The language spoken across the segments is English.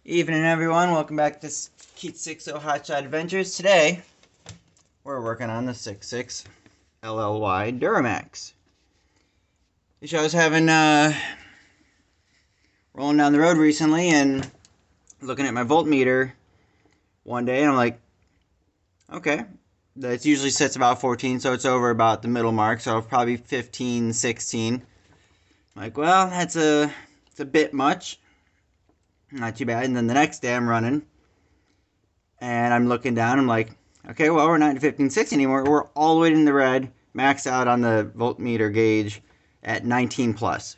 Evening everyone, welcome back to Keats 60 Hotshot Adventures. Today, we're working on the 66 LLY Duramax. Which I was having, rolling down the road recently and looking at my voltmeter one day, and I'm like, okay, that usually sits about 14, so it's over about the middle mark, so probably 15, 16. I'm like, well, it's a bit much. Not too bad. And then the next day I'm running and I'm looking down. I'm like, okay, well, we're not in 15, 16 anymore. We're all the way in the red, maxed out on the voltmeter gauge at 19 plus.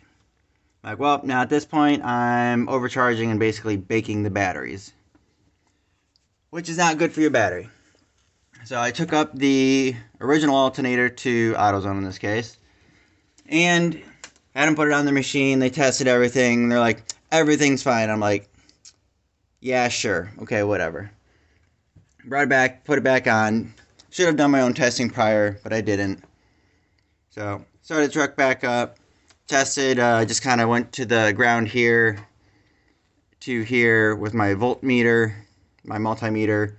Like, well, now at this point I'm overcharging and basically baking the batteries, which is not good for your battery. So I took up the original alternator to AutoZone in this case and had them put it on the machine. They tested everything. They're like, everything's fine. I'm like, yeah, sure. Okay, whatever. Brought it back, put it back on. Should have done my own testing prior, but I didn't. So, started the truck back up. Tested, just kind of went to the ground here to here with my voltmeter, my multimeter.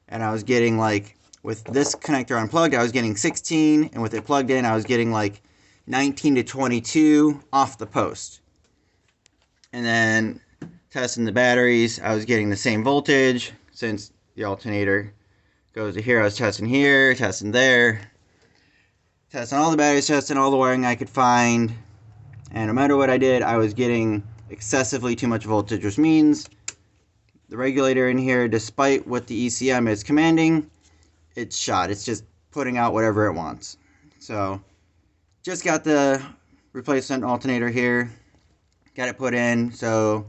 And I was getting like, with this connector unplugged, I was getting 16. And with it plugged in, I was getting like 19 to 22 off the post. And then testing the batteries, I was getting the same voltage. Since the alternator goes to here, I was testing here, testing there, testing all the batteries, testing all the wiring I could find. And no matter what I did, I was getting excessively too much voltage, which means the regulator in here, despite what the ECM is commanding, it's shot. It's just putting out whatever it wants. So, just got the replacement alternator here. Got it put in. So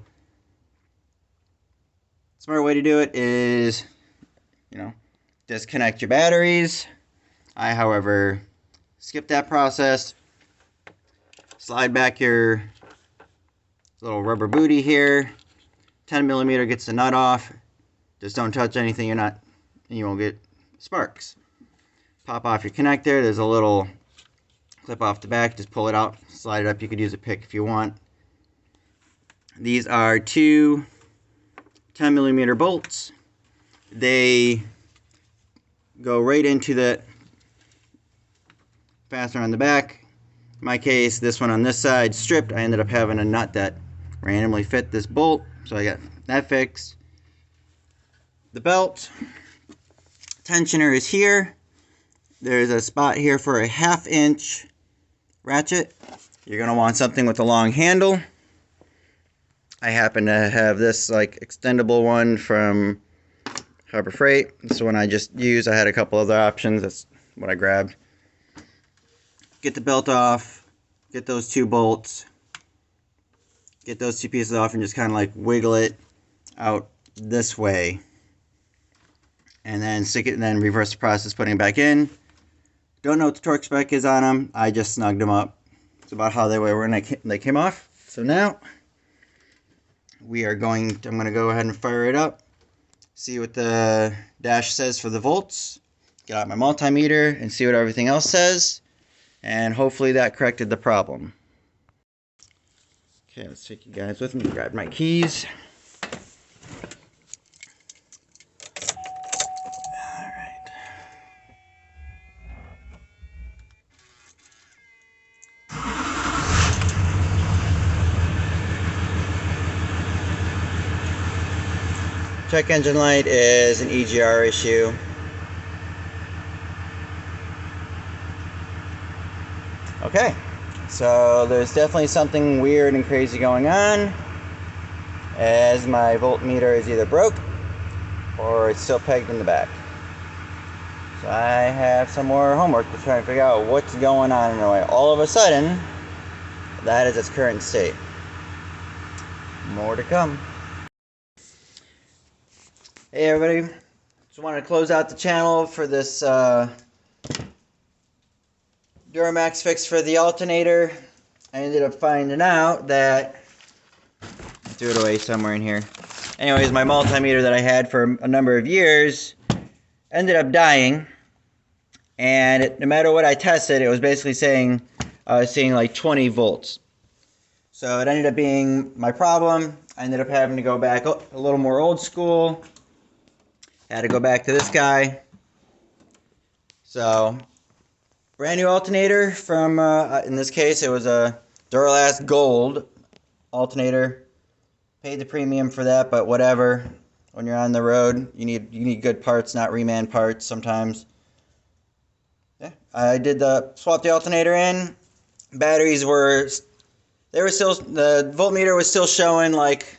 smart way to do it is, disconnect your batteries. I, however, skip that process. Slide back your little rubber booty here. 10 millimeter gets the nut off. Just don't touch anything. You won't get sparks. Pop off your connector. There's a little clip off the back. Just pull it out, slide it up. You could use a pick if you want. These are two 10 millimeter bolts. They go right into the fastener on the back. In my case, this one on this side stripped. I ended up having a nut that randomly fit this bolt, so I got that fixed. The belt tensioner is here. There's a spot here for a 1/2 inch ratchet. You're going to want something with a long handle. I happen to have this like extendable one from Harbor Freight. This is the one I just used. I had a couple other options. That's what I grabbed. Get the belt off. Get those two bolts. Get those two pieces off and just kind of like wiggle it out this way. And then stick it and then reverse the process putting it back in. Don't know what the torque spec is on them. I just snugged them up. It's about how they were when they came off. So now I'm going to go ahead and fire it up, see what the dash says for the volts, get out my multimeter and see what everything else says, and hopefully that corrected the problem. Okay, let's take you guys with me, grab my keys. Alright. Check engine light is an EGR issue. Okay, so there's definitely something weird and crazy going on, as my voltmeter is either broke or it's still pegged in the back. So I have some more homework to try and figure out what's going on in the way. All of a sudden, that is its current state. More to come. Hey everybody, just wanted to close out the channel for this Duramax fix for the alternator. I ended up finding out that, threw it away somewhere in here. Anyways, my multimeter that I had for a number of years ended up dying, and no matter what I tested, it was basically saying I was seeing like 20 volts. So it ended up being my problem. I ended up having to go back a little more old school. Had to go back to this guy. So, brand new alternator from, in this case, it was a Duramax Gold alternator. Paid the premium for that, but whatever. When you're on the road, you need good parts, not reman parts sometimes. Yeah, I did swap the alternator in. Batteries were still, the voltmeter was still showing like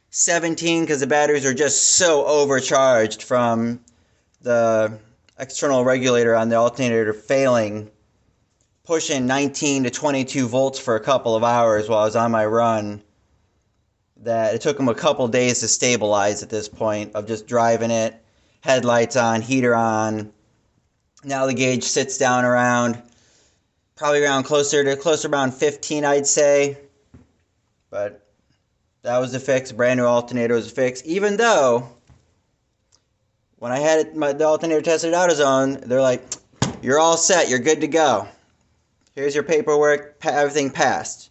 17 because the batteries were just so overcharged from the external regulator on the alternator failing, pushing 19 to 22 volts for a couple of hours while I was on my run, that it took them a couple days to stabilize at this point of just driving it, headlights on, heater on. Now the gauge sits down around, probably around closer around 15, I'd say. But that was the fix. Brand new alternator was a fix. Even though when I had the alternator tested at AutoZone, they're like, "You're all set. You're good to go. Here's your paperwork. Everything passed."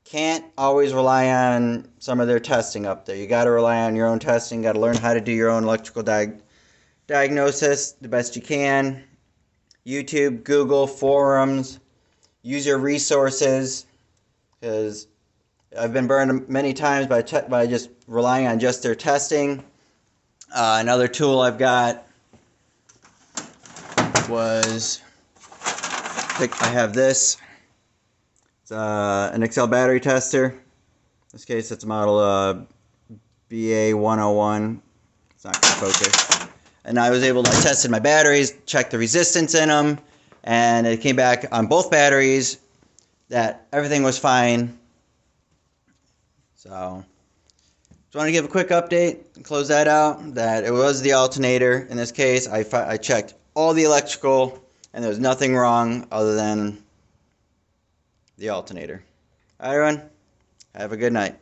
Can't always rely on some of their testing up there. You got to rely on your own testing. Got to learn how to do your own electrical diagnosis the best you can. YouTube, Google, forums. Use your resources, because I've been burned many times by just relying on just their testing. Another tool I've got was, I have this. It's an Excel battery tester. In this case, it's a model BA101. It's not going to focus. And I was able to, I tested my batteries, checked the resistance in them, and it came back on both batteries that everything was fine. So, just want to give a quick update and close that out, that it was the alternator. In this case, I checked all the electrical, and there was nothing wrong other than the alternator. All right, everyone. Have a good night.